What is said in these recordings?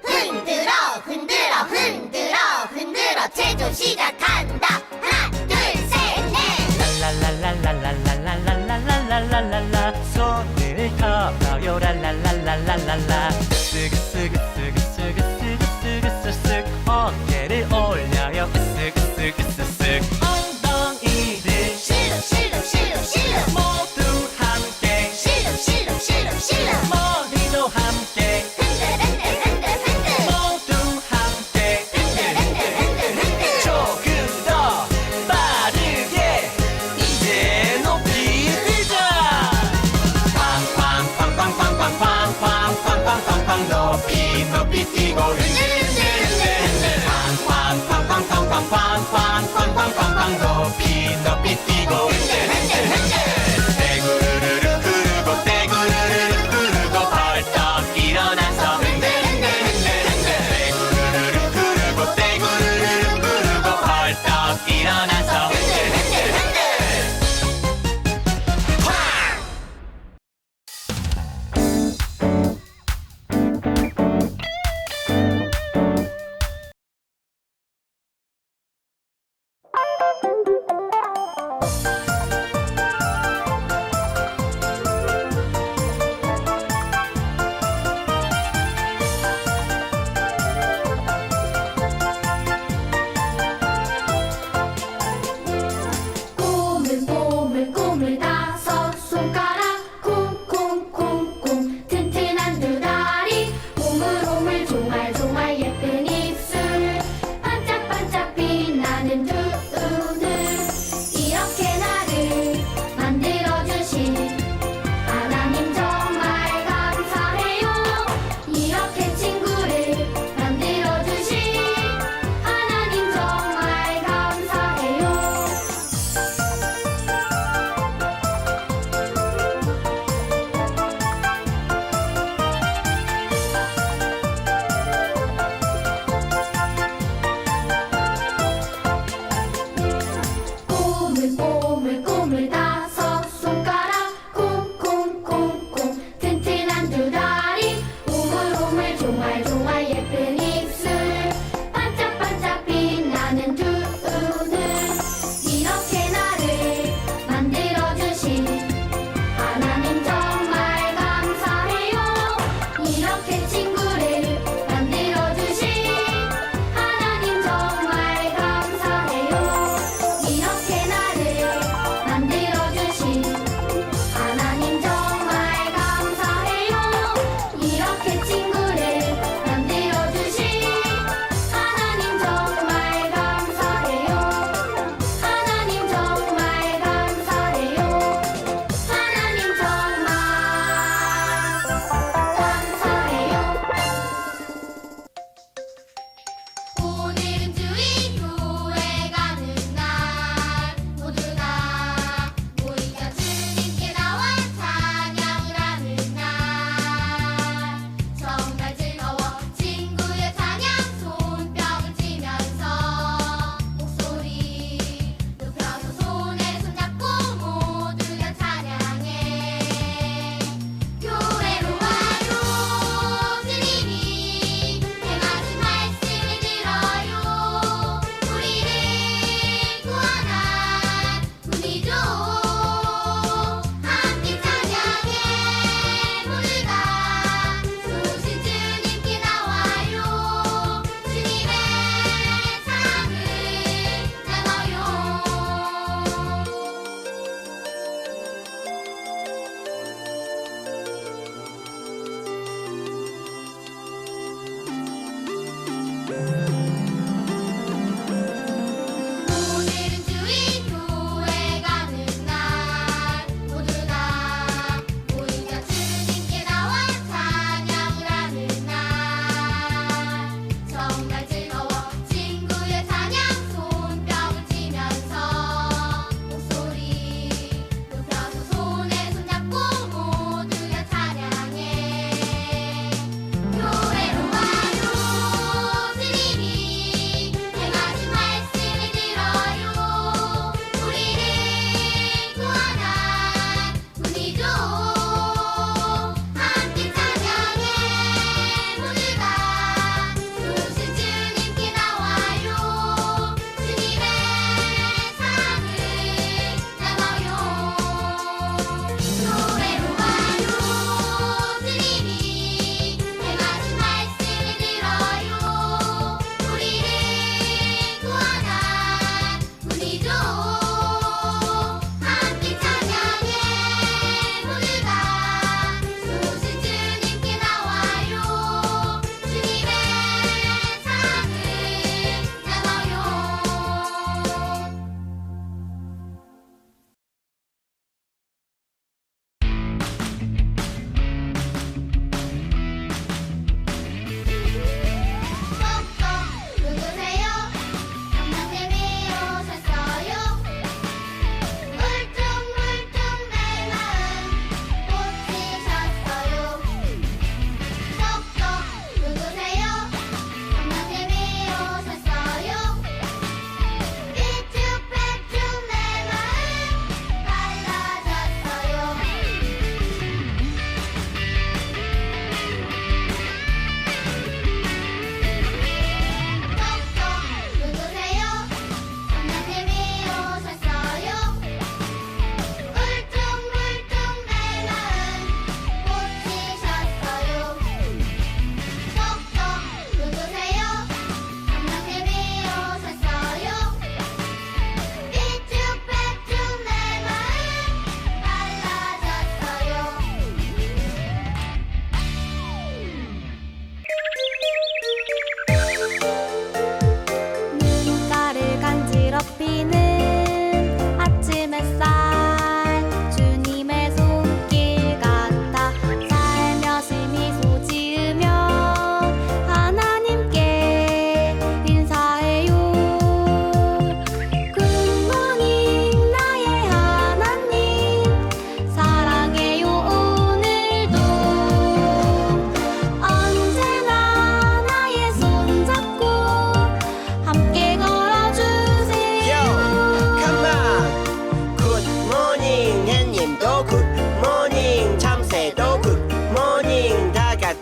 흔들어 흔들어 흔들어 흔들어 제조 시작한다. 하나 둘 셋 넷. 랄랄랄랄랄랄랄랄랄랄랄랄랄라 손을 털어요 랄랄랄랄랄랄라 으쓱으쓱으쓱으쓱으쓱으쓱 어깨를 올려요 으쓱으쓱으쓱 엉덩이를 실룩실룩실룩실룩 모두 함께 실룩실룩실룩실룩 머리도 함께 흔들흔들흔들흔들 모두 함께 흔들흔들흔들흔들 조금 더 빠르게 이제 높이 뛰자 팡팡팡팡팡팡팡팡팡팡팡팡 높이 높이 뛰고 흔들흔들흔들 팡팡팡팡팡팡팡팡팡팡팡 높이 높이 뛰고 흔들흔들흔들 떼구르르르 흐르고 떼구르르르 흐르고 벌떡 일어나서 흔들흔들흔들 떼구르르르 흐르고 떼구르르르 흐르고 벌떡 일어나서 흔들흔들흔들 꼬물 꼬물 꼬물 다섯 손가락 콩콩콩콩 튼튼한 두 다리 오물오물 종알종알 예쁜 입술 반짝반짝 빛나는 두 눈 이렇게 나를 만들어주신 하나님 정말 감사해요. 이렇게 친구를 만들어주신 하나님 정말 감사해요. 꼬물 꼬물 꼬물 다섯 손가락 콩콩콩콩 튼튼한 두 다리 오물오물 종알종알 예쁜 입술 반짝반짝 빛나는 두 눈 이렇게 나를 만들어주신 하나님 정말 감사해요. 이렇게 친구를 만들어주신 하나님 정말 감사해요. 이렇게 나를 만들어주신 하나님 정말 감사해요. 이렇게 친구를 만들어주신 하나님 정말 감사해요. 하나님 정말 감사해요. 하나님 정말 감사해요.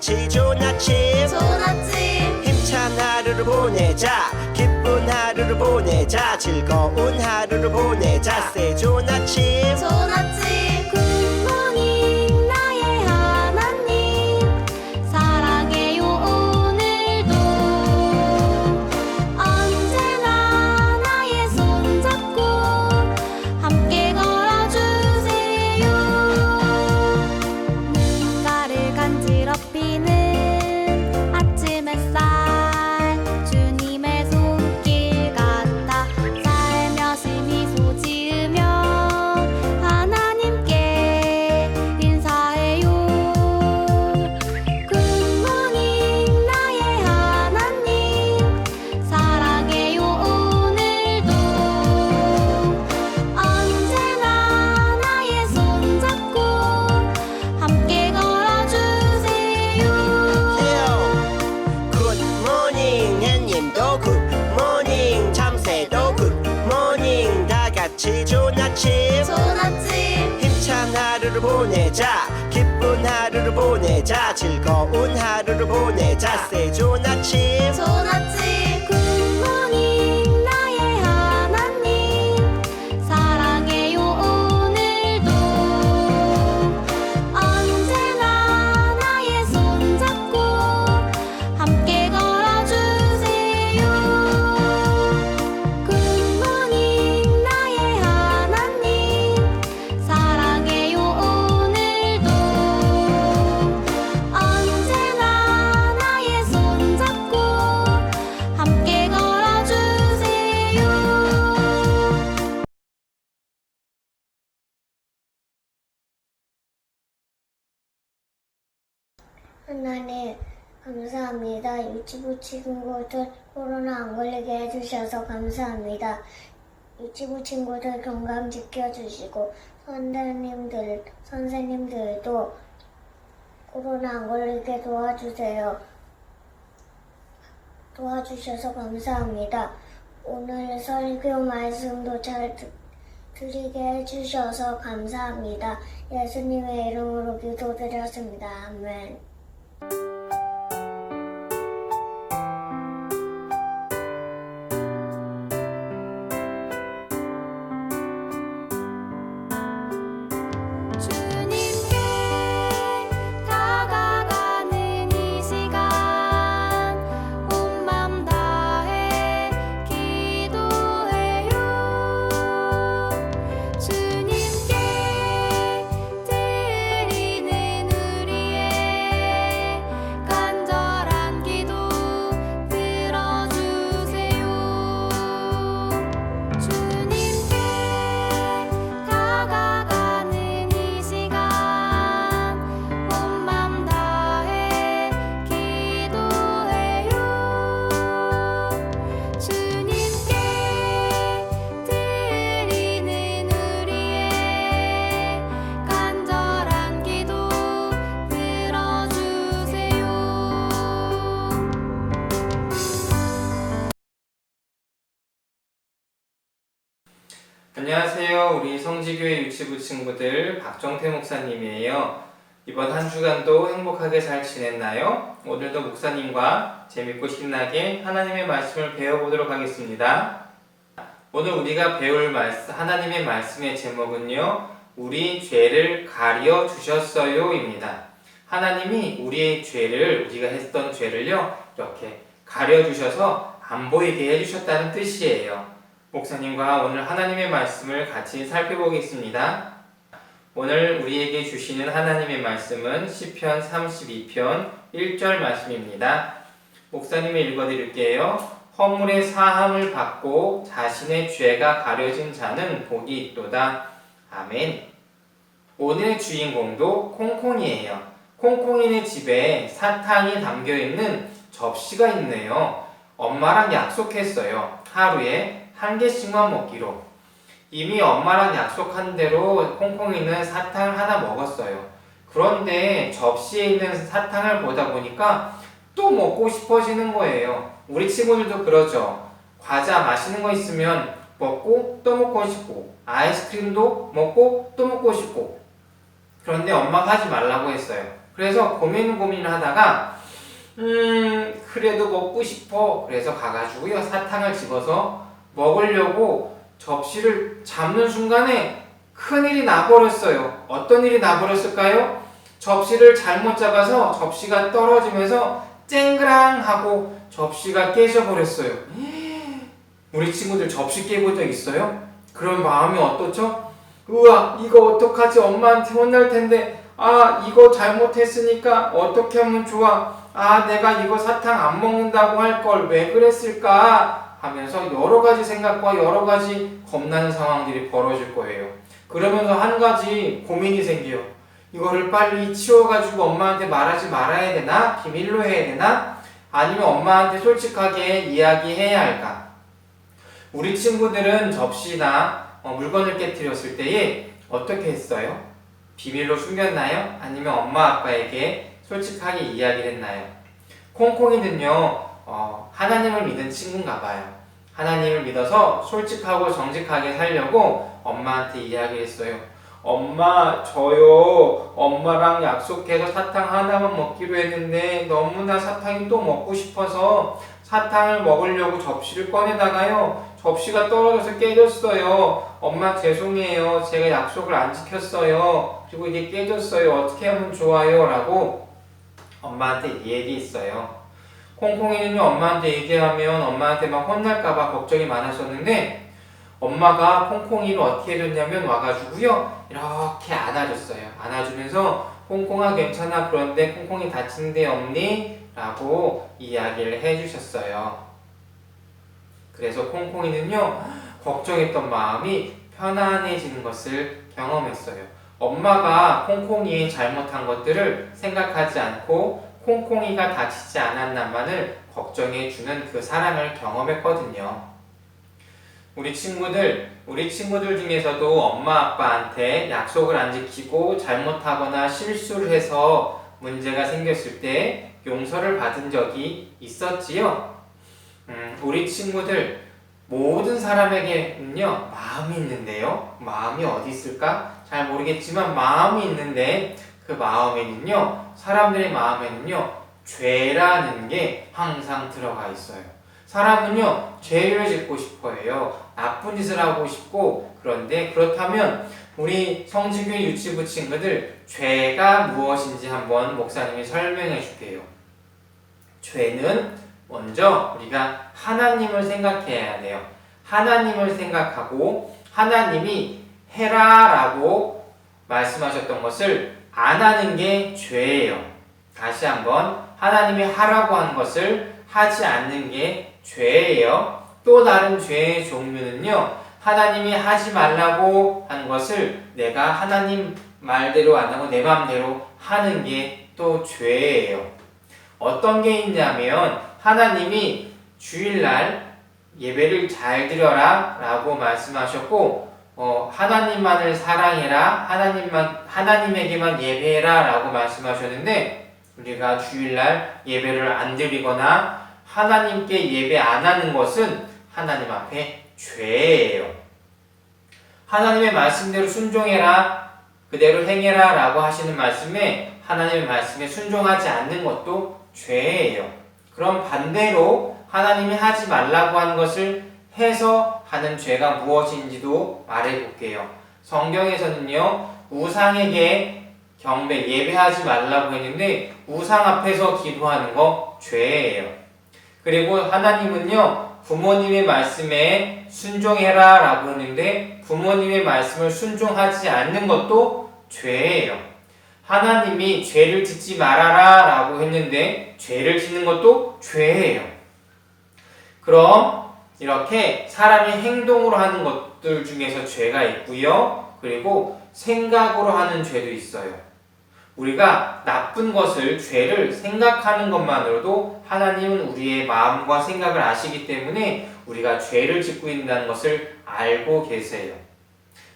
같이 좋은 아침 좋은 아침 힘찬 하루를 보내자 기쁜 하루를 보내자 즐거운 하루를 보내자 say 좋은 아침 좋은 아침 굿모닝 나의 하나님 사랑해요 오늘도 언제나 나의 손잡고 함께 걸어주세요 눈가를 간지럽히는 아침 햇살 주님의 손길 같아 살며시 미소 지으며 하나님께 인사해요 굿모닝 나의 하나님 사랑해요 오늘도 언제나 나의 손잡고 함께 걸어주세요 굿모닝 햇님도 굿모닝 참새도 굿모닝 다 같이 좋은 아침 좋은 아침 힘찬 하루를 보내자 기쁜 하루를 보내자 즐거운 하루를 보내자 say 좋은 아침 좋은 아침 굿모닝 나의 하나님 사랑해요 오늘도 언제나 나의 손잡고 함께 걸어주세요 굿모닝 나의 하나님 사랑해요 오늘도 언제나 나의 손잡고 함께 걸어주세요 하나님 감사합니다. 유치부 친구들 코로나 안 걸리게 해주셔서 감사합니다. 유치부 친구들 건강 지켜주시고 선생님들도 코로나 안 걸리게 도와주셔서 감사합니다. 오늘 설교 말씀도 잘 드리게 해주셔서 감사합니다. 예수님의 이름으로 기도드렸습니다. 아멘. 주님께 다가가는 이 시간 온 맘 다해 기도해요 주님께 드리는 우리의 간절한 기도 들어주세요 주님께 다가가는 이 시간 온 맘 다해 기도해요 주님께 드리는 우리의 간절한 기도 들어주세요 안녕하세요. 우리 성지교회 유치부 친구들 박정태 목사님이에요. 이번 한 주간도 행복하게 잘 지냈나요? 오늘도 목사님과 재밌고 신나게 하나님의 말씀을 배워보도록 하겠습니다. 오늘 우리가 배울 하나님의 말씀의 제목은요, 우리 죄를 가려 주셨어요입니다. 하나님이 우리의 죄를, 우리가 했던 죄를요, 이렇게 가려 주셔서 안 보이게 해주셨다는 뜻이에요. 목사님과 오늘 하나님의 말씀을 같이 살펴보겠습니다. 오늘 우리에게 주시는 하나님의 말씀은 시편 32편 1절 말씀입니다. 목사님이 읽어드릴게요. 허물의 사함을 받고 자신의 죄가 가려진 자는 복이 있도다. 아멘. 오늘의 주인공도 콩콩이에요. 콩콩이네 집에 사탕이 담겨있는 접시가 있네요. 엄마랑 약속했어요. 하루에 한 개씩만 먹기로. 이미 엄마랑 약속한 대로 콩콩이는 사탕을 하나 먹었어요. 그런데 접시에 있는 사탕을 보다 보니까 또 먹고 싶어지는 거예요. 우리 친구들도 그러죠. 과자 맛있는 거 있으면 먹고 또 먹고 싶고, 아이스크림도 먹고 또 먹고 싶고. 그런데 엄마가 하지 말라고 했어요. 그래서 고민을 하다가 그래도 먹고 싶어. 그래서 가가지고요 사탕을 집어서 먹으려고 접시를 잡는 순간에 큰일이 나버렸어요. 어떤 일이 나버렸을까요? 접시를 잘못 잡아서 접시가 떨어지면서 쨍그랑 하고 접시가 깨져버렸어요. 우리 친구들 접시 깨본 적 있어요? 그런 마음이 어떻죠? 우와, 이거 어떡하지? 엄마한테 혼날 텐데. 아, 이거 잘못했으니까 어떻게 하면 좋아? 아, 내가 이거 사탕 안 먹는다고 할 걸 왜 그랬을까? 하면서 여러 가지 생각과 여러 가지 겁나는 상황들이 벌어질 거예요. 그러면서 한 가지 고민이 생겨요. 이거를 빨리 치워가지고 엄마한테 말하지 말아야 되나? 비밀로 해야 되나? 아니면 엄마한테 솔직하게 이야기해야 할까? 우리 친구들은 접시나 물건을 깨뜨렸을 때에 어떻게 했어요? 비밀로 숨겼나요? 아니면 엄마 아빠에게 솔직하게 이야기를 했나요? 콩콩이는요 하나님을 믿은 친구인가 봐요. 하나님을 믿어서 솔직하고 정직하게 살려고 엄마한테 이야기를 했어요. 엄마, 저요 엄마랑 약속해서 사탕 하나만 먹기로 했는데 너무나 사탕이 또 먹고 싶어서 사탕을 먹으려고 접시를 꺼내다가요 접시가 떨어져서 깨졌어요. 엄마 죄송해요. 제가 약속을 안 지켰어요. 그리고 이게 깨졌어요. 어떻게 하면 좋아요? 라고 엄마한테 얘기했어요. 콩콩이는요 엄마한테 얘기하면 엄마한테 막 혼날까봐 걱정이 많았었는데 엄마가 콩콩이를 어떻게 해줬냐면 와가지고요 이렇게 안아줬어요. 안아주면서 콩콩아 괜찮아. 그런데 콩콩이 다친 데 없니? 라고 이야기를 해주셨어요. 그래서 콩콩이는요 걱정했던 마음이 편안해지는 것을 경험했어요. 엄마가 콩콩이의 잘못한 것들을 생각하지 않고 콩콩이가 다치지 않았나만을 걱정해주는 그 사랑을 경험했거든요. 우리 친구들 중에서도 엄마 아빠한테 약속을 안 지키고 잘못하거나 실수를 해서 문제가 생겼을 때 용서를 받은 적이 있었지요? 우리 친구들 모든 사람에게는요 마음이 있는데요. 마음이 어디 있을까? 잘 모르겠지만 마음이 있는데 그 마음에는요 사람들의 마음에는요 죄라는 게 항상 들어가 있어요. 사람은요 죄를 짓고 싶어 해요. 나쁜 짓을 하고 싶고. 그런데 그렇다면 우리 성지교회 유치부 친구들 죄가 무엇인지 한번 목사님이 설명해 줄게요. 죄는 먼저 우리가 하나님을 생각해야 돼요. 하나님을 생각하고 하나님이 해라 라고 말씀하셨던 것을 안 하는 게 죄예요. 다시 한번 하나님이 하라고 한 것을 하지 않는 게 죄예요. 또 다른 죄의 종류는요 하나님이 하지 말라고 한 것을 내가 하나님 말대로 안 하고 내 마음대로 하는 게 또 죄예요. 어떤 게 있냐면 하나님이 주일날 예배를 잘 드려라 라고 말씀하셨고 하나님만을 사랑해라, 하나님에게만 예배해라 라고 말씀하셨는데 우리가 주일날 예배를 안 드리거나 하나님께 예배 안 하는 것은 하나님 앞에 죄예요. 하나님의 말씀대로 순종해라, 그대로 행해라 라고 하시는 말씀에 하나님의 말씀에 순종하지 않는 것도 죄예요. 그럼 반대로 하나님이 하지 말라고 한 것을 해서 하는 죄가 무엇인지도 말해볼게요. 성경에서는요 우상에게 경배, 예배하지 말라고 했는데 우상 앞에서 기도하는 거 죄예요. 그리고 하나님은요 부모님의 말씀에 순종해라 라고 했는데 부모님의 말씀을 순종하지 않는 것도 죄예요. 하나님이 죄를 짓지 말아라 라고 했는데 죄를 짓는 것도 죄예요. 그럼 이렇게 사람이 행동으로 하는 것들 중에서 죄가 있고요. 그리고 생각으로 하는 죄도 있어요. 우리가 나쁜 것을, 죄를 생각하는 것만으로도 하나님은 우리의 마음과 생각을 아시기 때문에 우리가 죄를 짓고 있다는 것을 알고 계세요.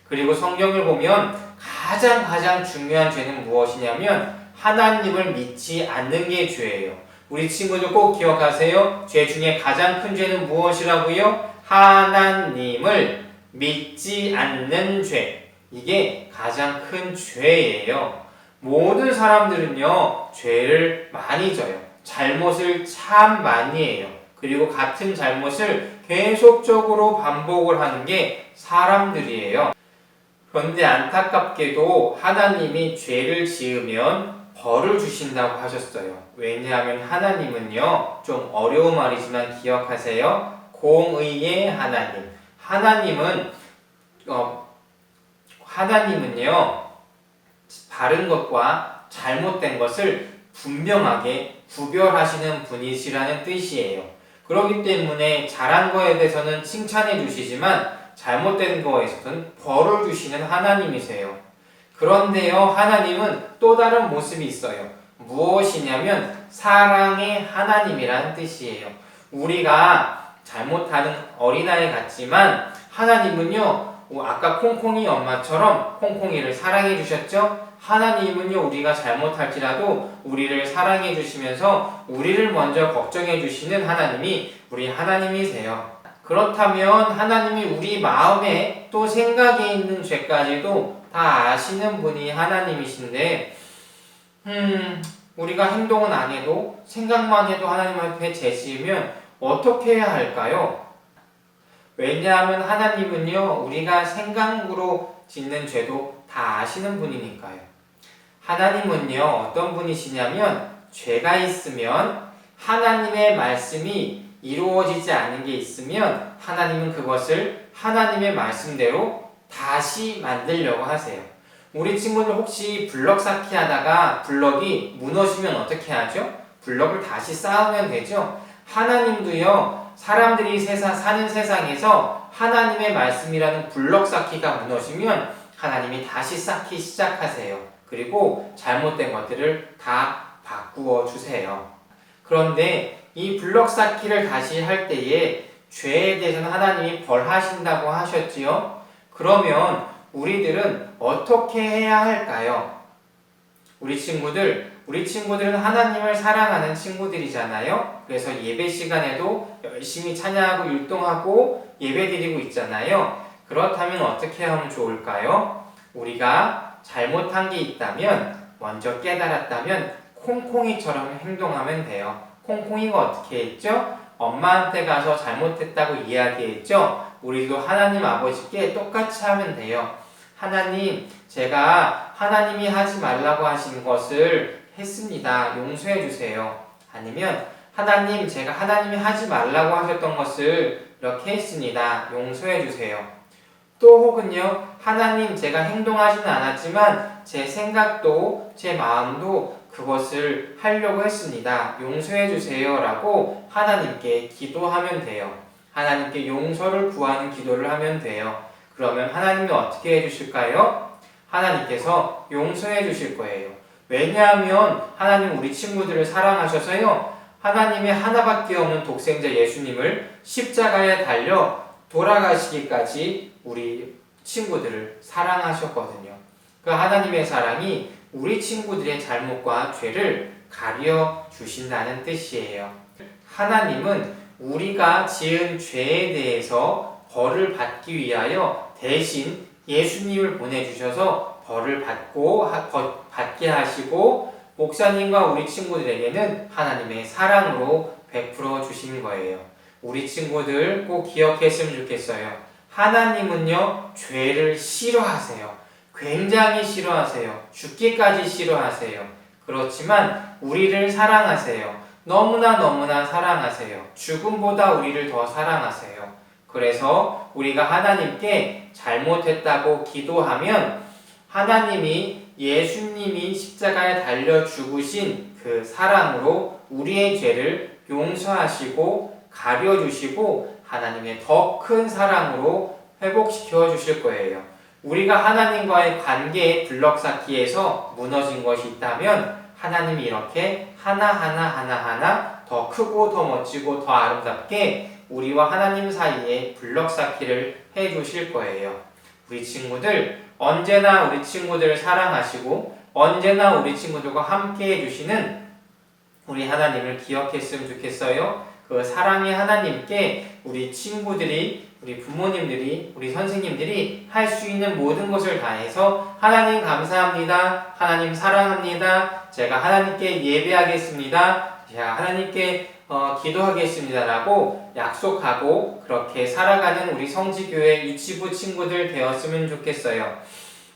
그리고 성경을 보면 가장 중요한 죄는 무엇이냐면 하나님을 믿지 않는 게 죄예요. 우리 친구들 꼭 기억하세요. 죄 중에 가장 큰 죄는 무엇이라고요? 하나님을 믿지 않는 죄. 이게 가장 큰 죄예요. 모든 사람들은요, 죄를 많이 져요. 잘못을 참 많이 해요. 그리고 같은 잘못을 계속적으로 반복을 하는 게 사람들이에요. 그런데 안타깝게도 하나님이 죄를 지으면 벌을 주신다고 하셨어요. 왜냐하면 하나님은요, 좀 어려운 말이지만 기억하세요. 공의의 하나님. 하나님은요, 바른 것과 잘못된 것을 분명하게 구별하시는 분이시라는 뜻이에요. 그렇기 때문에 잘한 거에 대해서는 칭찬해 주시지만 잘못된 거에서는 벌을 주시는 하나님이세요. 그런데요, 하나님은 또 다른 모습이 있어요. 무엇이냐면 사랑의 하나님이라는 뜻이에요. 우리가 잘못하는 어린아이 같지만 하나님은요, 아까 콩콩이 엄마처럼 콩콩이를 사랑해 주셨죠? 하나님은요, 우리가 잘못할지라도 우리를 사랑해 주시면서 우리를 먼저 걱정해 주시는 하나님이 우리 하나님이세요. 그렇다면 하나님이 우리 마음에 또 생각에 있는 죄까지도 다 아시는 분이 하나님이신데, 우리가 행동은 안 해도 생각만 해도 하나님 앞에 죄지으면 어떻게 해야 할까요? 왜냐하면 하나님은요, 우리가 생각으로 짓는 죄도 다 아시는 분이니까요. 하나님은요, 어떤 분이시냐면, 죄가 있으면 하나님의 말씀이 이루어지지 않은 게 있으면 하나님은 그것을 하나님의 말씀대로 다시 만들려고 하세요. 우리 친구들 혹시 블럭 쌓기 하다가 블럭이 무너지면 어떻게 하죠? 블럭을 다시 쌓으면 되죠? 하나님도요, 사람들이 사는 세상에서 하나님의 말씀이라는 블럭 쌓기가 무너지면 하나님이 다시 쌓기 시작하세요. 그리고 잘못된 것들을 다 바꾸어 주세요. 그런데 이 블럭 쌓기를 다시 할 때에 죄에 대해서는 하나님이 벌하신다고 하셨지요? 그러면 우리들은 어떻게 해야 할까요? 우리 친구들은 하나님을 사랑하는 친구들이잖아요. 그래서 예배 시간에도 열심히 찬양하고 율동하고 예배 드리고 있잖아요. 그렇다면 어떻게 하면 좋을까요? 우리가 잘못한 게 있다면, 먼저 깨달았다면 콩콩이처럼 행동하면 돼요. 콩콩이가 어떻게 했죠? 엄마한테 가서 잘못했다고 이야기했죠? 우리도 하나님 아버지께 똑같이 하면 돼요. 하나님, 제가 하나님이 하지 말라고 하신 것을 했습니다. 용서해 주세요. 아니면 하나님, 제가 하나님이 하지 말라고 하셨던 것을 이렇게 했습니다. 용서해 주세요. 또 혹은요, 하나님, 제가 행동하지는 않았지만 제 생각도 제 마음도 그것을 하려고 했습니다. 용서해 주세요 라고 하나님께 기도하면 돼요. 하나님께 용서를 구하는 기도를 하면 돼요. 그러면 하나님이 어떻게 해주실까요? 하나님께서 용서해 주실 거예요. 왜냐하면 하나님 우리 친구들을 사랑하셔서요, 하나님의 하나밖에 없는 독생자 예수님을 십자가에 달려 돌아가시기까지 우리 친구들을 사랑하셨거든요. 그 하나님의 사랑이 우리 친구들의 잘못과 죄를 가려 주신다는 뜻이에요. 하나님은 우리가 지은 죄에 대해서 벌을 받기 위하여 대신 예수님을 보내주셔서 벌을 받게 하시고, 목사님과 우리 친구들에게는 하나님의 사랑으로 베풀어 주신 거예요. 우리 친구들 꼭 기억했으면 좋겠어요. 하나님은요, 죄를 싫어하세요. 굉장히 싫어하세요. 죽기까지 싫어하세요. 그렇지만 우리를 사랑하세요. 너무나 사랑하세요. 죽음보다 우리를 더 사랑하세요. 그래서 우리가 하나님께 잘못했다고 기도하면 하나님이 예수님이 십자가에 달려 죽으신 그 사랑으로 우리의 죄를 용서하시고 가려주시고 하나님의 더 큰 사랑으로 회복시켜 주실 거예요. 우리가 하나님과의 관계의 블럭 쌓기에서 무너진 것이 있다면 하나님이 이렇게 하나하나 더 크고 더 멋지고 더 아름답게 우리와 하나님 사이에 블럭 쌓기를 해 주실 거예요. 우리 친구들, 언제나 우리 친구들을 사랑하시고 언제나 우리 친구들과 함께 해주시는 우리 하나님을 기억했으면 좋겠어요. 그 사랑의 하나님께 우리 친구들이 우리 부모님들이, 우리 선생님들이 할 수 있는 모든 것을 다해서 하나님 감사합니다. 하나님 사랑합니다. 제가 하나님께 예배하겠습니다. 제가 하나님께 기도하겠습니다라고 약속하고 그렇게 살아가는 우리 성지교회 유치부 친구들 되었으면 좋겠어요.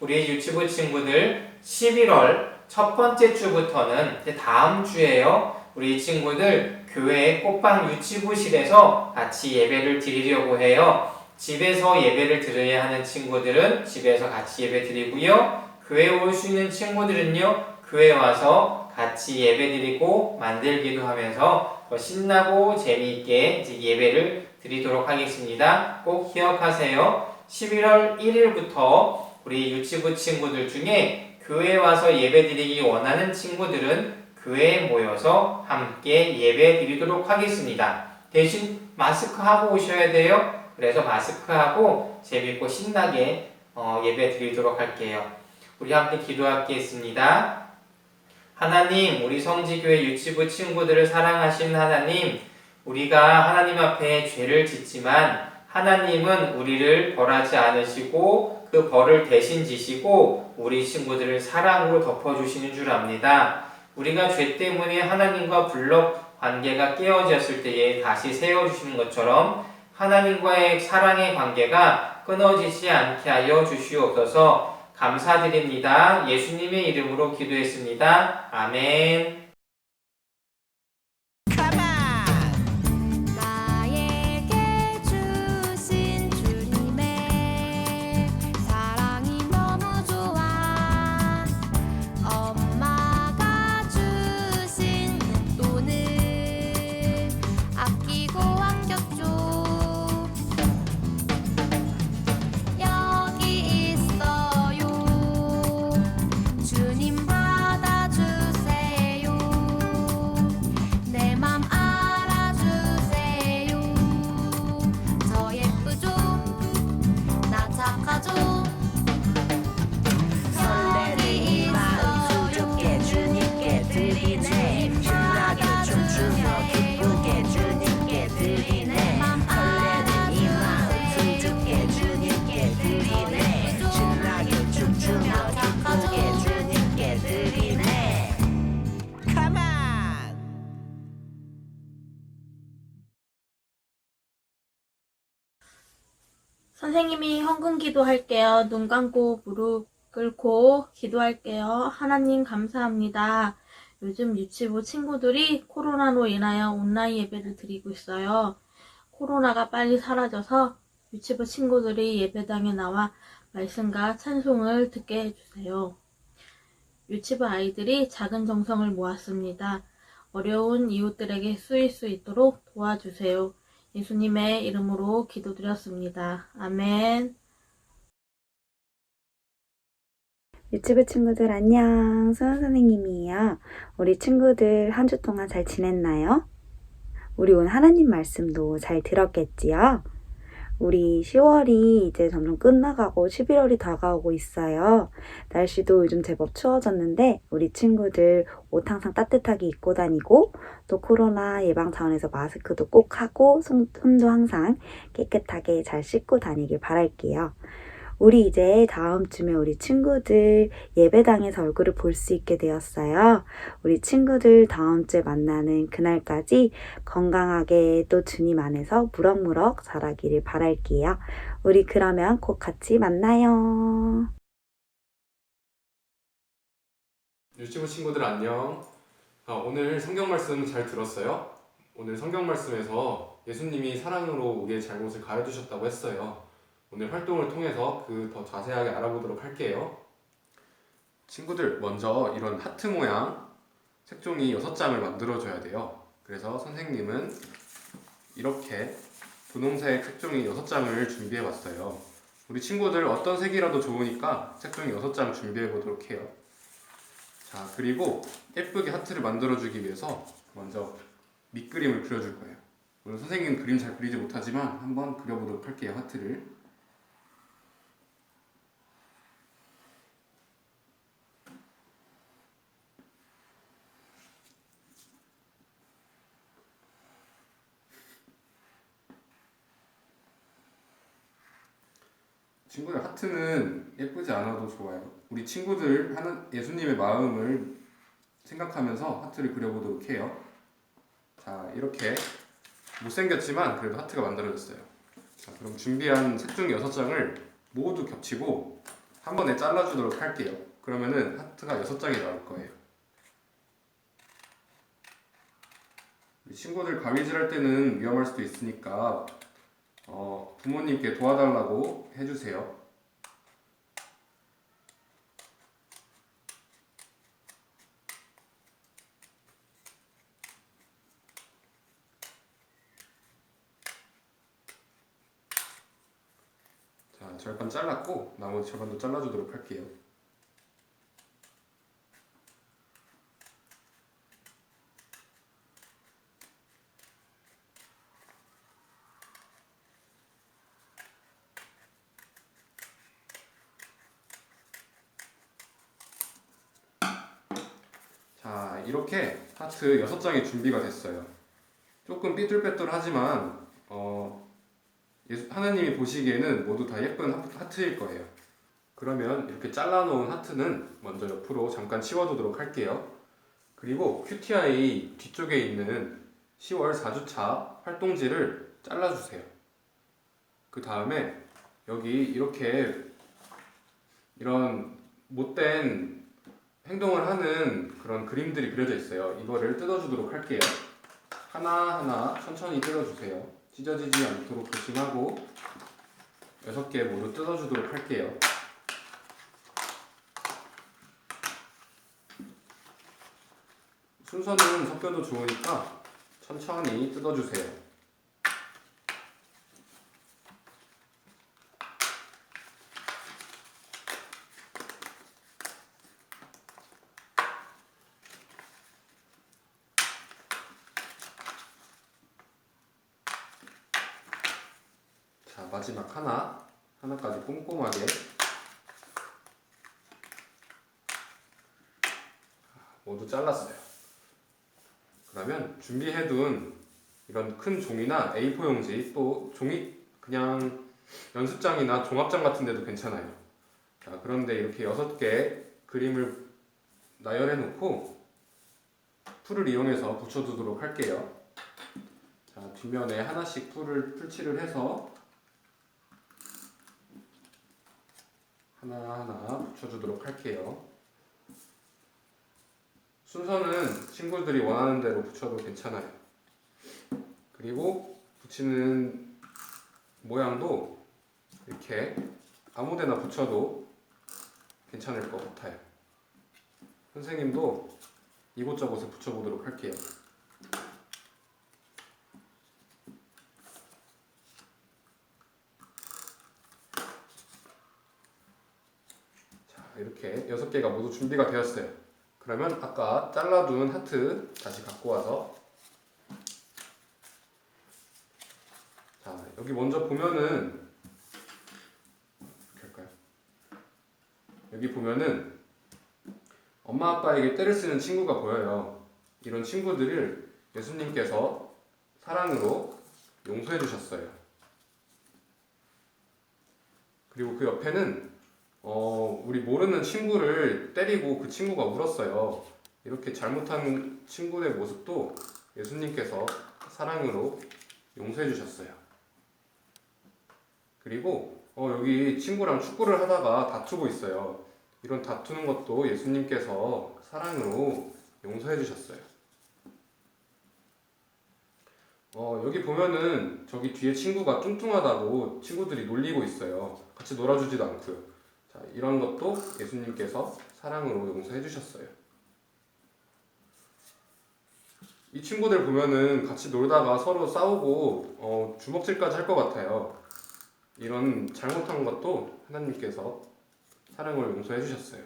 우리 유치부 친구들 11월 첫 번째 주부터는 다음 주에요. 우리 친구들 교회 꽃방 유치부실에서 같이 예배를 드리려고 해요. 집에서 예배를 드려야 하는 친구들은 집에서 같이 예배 드리고요. 교회 올 수 있는 친구들은요. 교회 와서 같이 예배 드리고 만들기도 하면서 더 신나고 재미있게 이제 예배를 드리도록 하겠습니다. 꼭 기억하세요. 11월 1일부터 우리 유치부 친구들 중에 교회 와서 예배 드리기 원하는 친구들은 교회에 모여서 함께 예배 드리도록 하겠습니다. 대신 마스크 하고 오셔야 돼요. 그래서 마스크하고 재밌고 신나게 예배 드리도록 할게요. 우리 함께 기도하겠습니다. 하나님, 우리 성지교회 유치부 친구들을 사랑하신 하나님, 우리가 하나님 앞에 죄를 짓지만 하나님은 우리를 벌하지 않으시고 그 벌을 대신 지시고 우리 친구들을 사랑으로 덮어주시는 줄 압니다. 우리가 죄 때문에 하나님과 블록 관계가 깨어졌을 때에 다시 세워주시는 것처럼 하나님과의 사랑의 관계가 끊어지지 않게 하여 주시옵소서. 감사드립니다. 예수님의 이름으로 기도했습니다. 아멘. 나에게 주신 주님의 사랑이 너무 좋아. 엄마가 주신 용돈을 아끼고 아꼈죠. 여기 있어요. 주님 받아주세요. 내 맘 알아주세요. 저 예쁘죠? 나 착하죠? 설레는 이 마음 수줍게 주님께 드리네. 신나게 춤추며 기쁘게 주님께 드리네. 설레는 이 마음 수줍게 주님께 드리네. 신나게 춤추며 기쁘게 주님께 드리네. Come on! 선생님이 헌금 기도할게요. 눈 감고 무릎 꿇고 기도할게요. 하나님 감사합니다. 요즘 유치부 친구들이 코로나로 인하여 온라인 예배를 드리고 있어요. 코로나가 빨리 사라져서 유치부 친구들이 예배당에 나와 말씀과 찬송을 듣게 해주세요. 유치부 아이들이 작은 정성을 모았습니다. 어려운 이웃들에게 쓰일 수 있도록 도와주세요. 예수님의 이름으로 기도드렸습니다. 아멘. 유치부 친구들 안녕. 수연 선생님이에요. 우리 친구들 한 주 동안 잘 지냈나요? 우리 오늘 하나님 말씀도 잘 들었겠지요? 우리 10월이 이제 점점 끝나가고 11월이 다가오고 있어요. 날씨도 요즘 제법 추워졌는데 우리 친구들 옷 항상 따뜻하게 입고 다니고 또 코로나 예방 차원에서 마스크도 꼭 하고 손도 항상 깨끗하게 잘 씻고 다니길 바랄게요. 우리 이제 다음 주에 우리 친구들 예배당에서 얼굴을 볼 수 있게 되었어요. 우리 친구들 다음 주에 만나는 그날까지 건강하게 또 주님 안에서 무럭무럭 자라기를 바랄게요. 우리 그러면 곧 같이 만나요. 유치부 친구들 안녕. 오늘 성경 말씀 잘 들었어요? 오늘 성경 말씀에서 예수님이 사랑으로 우리의 잘못을 가려주셨다고 했어요. 오늘 활동을 통해서 그 더 자세하게 알아보도록 할게요. 친구들, 먼저 이런 하트 모양 색종이 6장을 만들어줘야 돼요. 그래서 선생님은 이렇게 분홍색 색종이 6장을 준비해봤어요. 우리 친구들 어떤 색이라도 좋으니까 색종이 6장 준비해보도록 해요. 자, 그리고 예쁘게 하트를 만들어주기 위해서 먼저 밑그림을 그려줄 거예요. 오늘 선생님 그림 잘 그리지 못하지만 한번 그려보도록 할게요, 하트를. 친구들, 하트는 예쁘지 않아도 좋아요. 우리 친구들 예수님의 마음을 생각하면서 하트를 그려보도록 해요. 자, 이렇게 못생겼지만 그래도 하트가 만들어졌어요. 자, 그럼 준비한 색종 6장을 모두 겹치고 한 번에 잘라주도록 할게요. 그러면은 하트가 6장이 나올 거예요. 친구들 가위질할 때는 위험할 수도 있으니까 부모님께 도와달라고 해주세요. 자, 절반 잘랐고 나머지 절반도 잘라주도록 할게요. 자, 이렇게 하트 6장이 준비가 됐어요. 조금 삐뚤빼뚤하지만 하나님이 보시기에는 모두 다 예쁜 하트일 거예요. 그러면 이렇게 잘라놓은 하트는 먼저 옆으로 잠깐 치워두도록 할게요. 그리고 QTI 뒤쪽에 있는 10월 4주차 활동지를 잘라주세요. 그 다음에 여기 이렇게 이런 못된 행동을 하는 그런 그림들이 그려져 있어요. 이거를 뜯어주도록 할게요. 하나하나 천천히 뜯어주세요. 찢어지지 않도록 조심하고 6개 모두 뜯어주도록 할게요. 순서는 섞여도 좋으니까 천천히 뜯어주세요. 자, 마지막 하나까지 꼼꼼하게 모두 잘랐어요. 그러면 준비해둔 이런 큰 종이나 A4 용지, 또 종이 그냥 연습장이나 종합장 같은 데도 괜찮아요. 자, 그런데 이렇게 6개 그림을 나열해 놓고 풀을 이용해서 붙여두도록 할게요. 자, 뒷면에 하나씩 풀칠을 해서 하나하나 붙여주도록 할게요. 순서는 친구들이 원하는 대로 붙여도 괜찮아요. 그리고 붙이는 모양도 이렇게 아무데나 붙여도 괜찮을 것 같아요. 선생님도 이곳저곳에 붙여보도록 할게요. 이렇게 6개가 모두 준비가 되었어요. 그러면 아까 잘라둔 하트 다시 갖고 와서, 자, 여기 먼저 보면은 이렇게 할까요? 여기 보면은 엄마 아빠에게 떼를 쓰는 친구가 보여요. 이런 친구들을 예수님께서 사랑으로 용서해 주셨어요. 그리고 그 옆에는 우리 모르는 친구를 때리고 그 친구가 울었어요. 이렇게 잘못한 친구의 모습도 예수님께서 사랑으로 용서해 주셨어요. 그리고 여기 친구랑 축구를 하다가 다투고 있어요. 이런 다투는 것도 예수님께서 사랑으로 용서해 주셨어요. 여기 보면은 저기 뒤에 친구가 뚱뚱하다고 친구들이 놀리고 있어요. 같이 놀아주지도 않고요. 자, 이런 것도 예수님께서 사랑으로 용서해 주셨어요. 이 친구들 보면은 같이 놀다가 서로 싸우고 주먹질까지 할 것 같아요. 이런 잘못한 것도 하나님께서 사랑으로 용서해 주셨어요.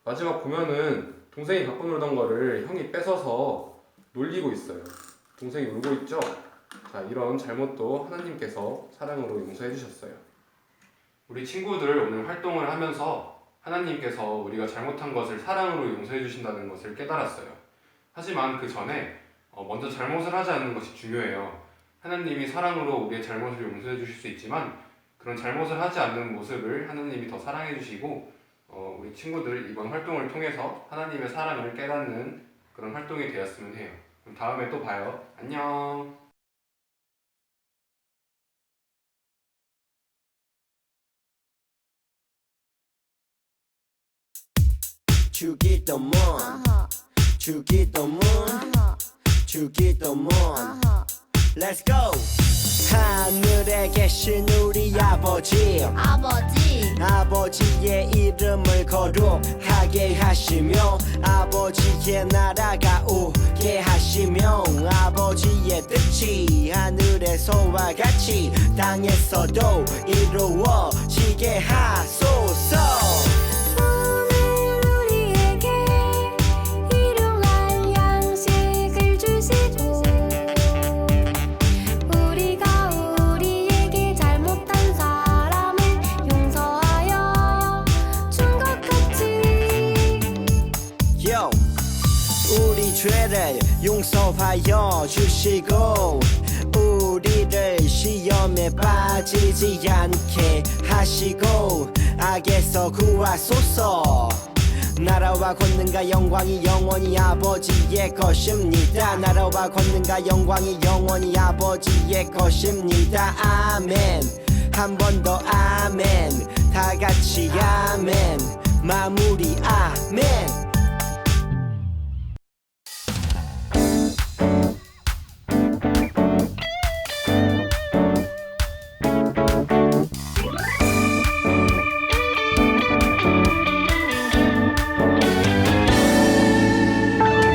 마지막 보면은 동생이 갖고 놀던 거를 형이 뺏어서 놀리고 있어요. 동생이 울고 있죠? 자, 이런 잘못도 하나님께서 사랑으로 용서해 주셨어요. 우리 친구들 오늘 활동을 하면서 하나님께서 우리가 잘못한 것을 사랑으로 용서해 주신다는 것을 깨달았어요. 하지만 그 전에 먼저 잘못을 하지 않는 것이 중요해요. 하나님이 사랑으로 우리의 잘못을 용서해 주실 수 있지만 그런 잘못을 하지 않는 모습을 하나님이 더 사랑해 주시고 우리 친구들 이번 활동을 통해서 하나님의 사랑을 깨닫는 그런 활동이 되었으면 해요. 그럼 다음에 또 봐요. 안녕. 주기도문 주기도문 주기도문 Let's go 하늘에 계신 우리 아버지 아버지의 이름을 거룩하게 하시며 아버지의 나라가 오게 하시며 아버지의 뜻이 하늘에서와 같이 땅에서도 이루어지게 하소서. 우리 죄를 용서하여 주시고 우리를 시험에 빠지지 않게 하시고 악에서 구하소서. 나라와 권능과 영광이 영원히 아버지의 것입니다. 나라와 권능과 영광이 영원히 아버지의 것입니다. 아멘. 한 번 더 아멘. 다 같이 아멘. 마무리 아멘.